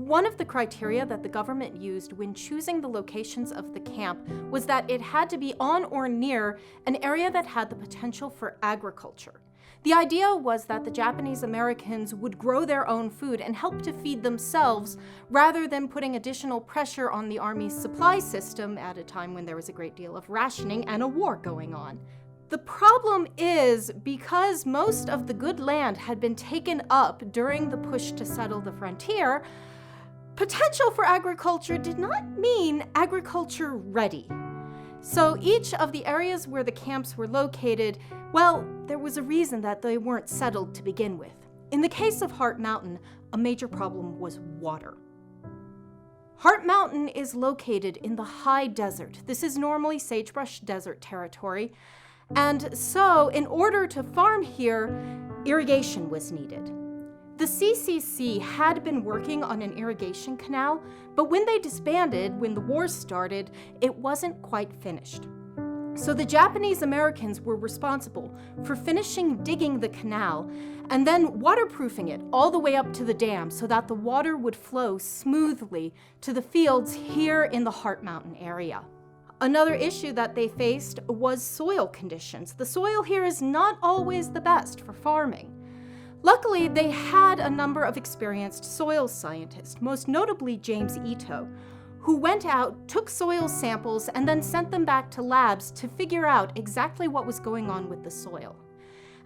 One of the criteria that the government used when choosing the locations of the camp was that it had to be on or near an area that had the potential for agriculture. The idea was that the Japanese Americans would grow their own food and help to feed themselves rather than putting additional pressure on the Army's supply system at a time when there was a great deal of rationing and a war going on. The problem is, because most of the good land had been taken up during the push to settle the frontier, potential for agriculture did not mean agriculture ready. So each of the areas where the camps were located, well, there was a reason that they weren't settled to begin with. In the case of Heart Mountain, a major problem was water. Heart Mountain is located in the high desert. This is normally sagebrush desert territory. And so, in order to farm here, irrigation was needed. The CCC had been working on an irrigation canal, but when they disbanded, when the war started, it wasn't quite finished. So the Japanese Americans were responsible for finishing digging the canal and then waterproofing it all the way up to the dam so that the water would flow smoothly to the fields here in the Heart Mountain area. Another issue that they faced was soil conditions. The soil here is not always the best for farming. Luckily, they had a number of experienced soil scientists, most notably James Ito, who went out, took soil samples, and then sent them back to labs to figure out exactly what was going on with the soil.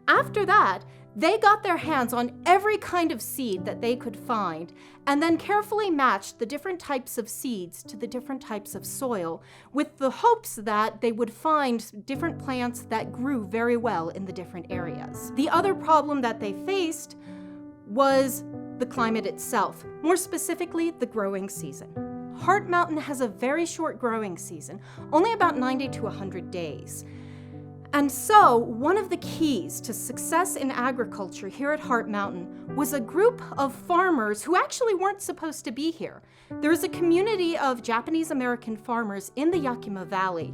After that, they got their hands on every kind of seed that they could find, and then carefully matched the different types of seeds to the different types of soil, with the hopes that they would find different plants that grew very well in the different areas. The other problem that they faced was the climate itself, more specifically, the growing season. Heart Mountain has a very short growing season, only about 90 to 100 days. And so, one of the keys to success in agriculture here at Heart Mountain was a group of farmers who actually weren't supposed to be here. There was a community of Japanese American farmers in the Yakima Valley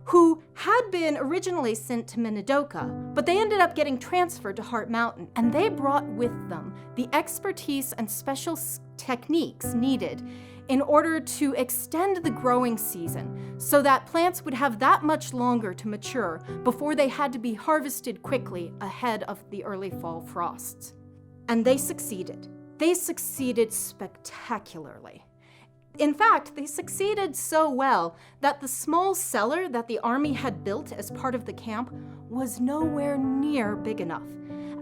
who had been originally sent to Minidoka, but they ended up getting transferred to Heart Mountain, and they brought with them the expertise and special techniques needed in order to extend the growing season so that plants would have that much longer to mature before they had to be harvested quickly ahead of the early fall frosts. And they succeeded. They succeeded spectacularly. In fact, they succeeded so well that the small cellar that the Army had built as part of the camp was nowhere near big enough.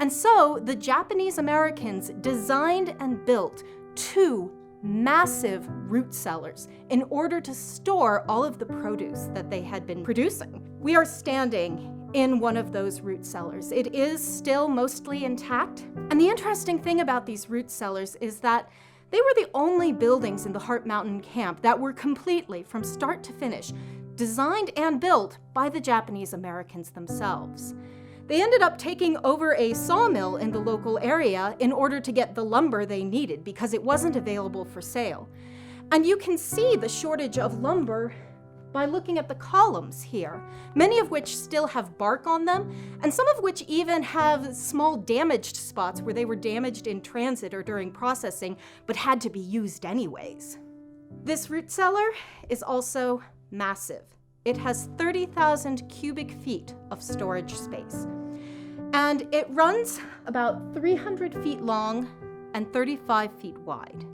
And so the Japanese Americans designed and built 2 massive root cellars in order to store all of the produce that they had been producing. We are standing in one of those root cellars. It is still mostly intact. And the interesting thing about these root cellars is that they were the only buildings in the Heart Mountain camp that were completely, from start to finish, designed and built by the Japanese Americans themselves. They ended up taking over a sawmill in the local area in order to get the lumber they needed because it wasn't available for sale. And you can see the shortage of lumber by looking at the columns here, many of which still have bark on them, and some of which even have small damaged spots where they were damaged in transit or during processing, but had to be used anyways. This root cellar is also massive. It has 30,000 cubic feet of storage space. And it runs about 300 feet long and 35 feet wide.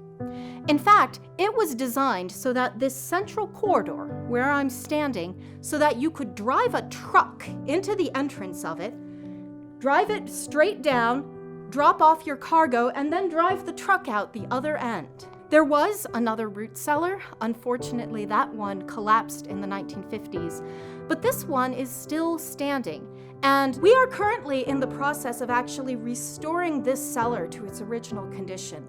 In fact, it was designed so that this central corridor where I'm standing, so that you could drive a truck into the entrance of it, drive it straight down, drop off your cargo, and then drive the truck out the other end. There was another root cellar. Unfortunately, that one collapsed in the 1950s, but this one is still standing. And we are currently in the process of actually restoring this cellar to its original condition,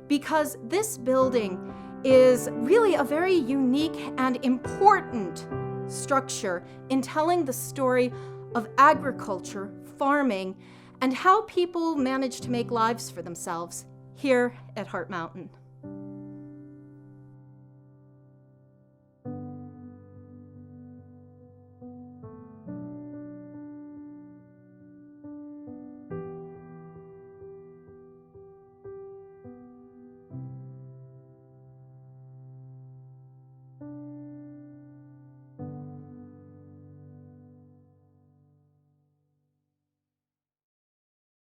because this building is really a very unique and important structure in telling the story of agriculture, farming, and how people manage to make lives for themselves here at Heart Mountain.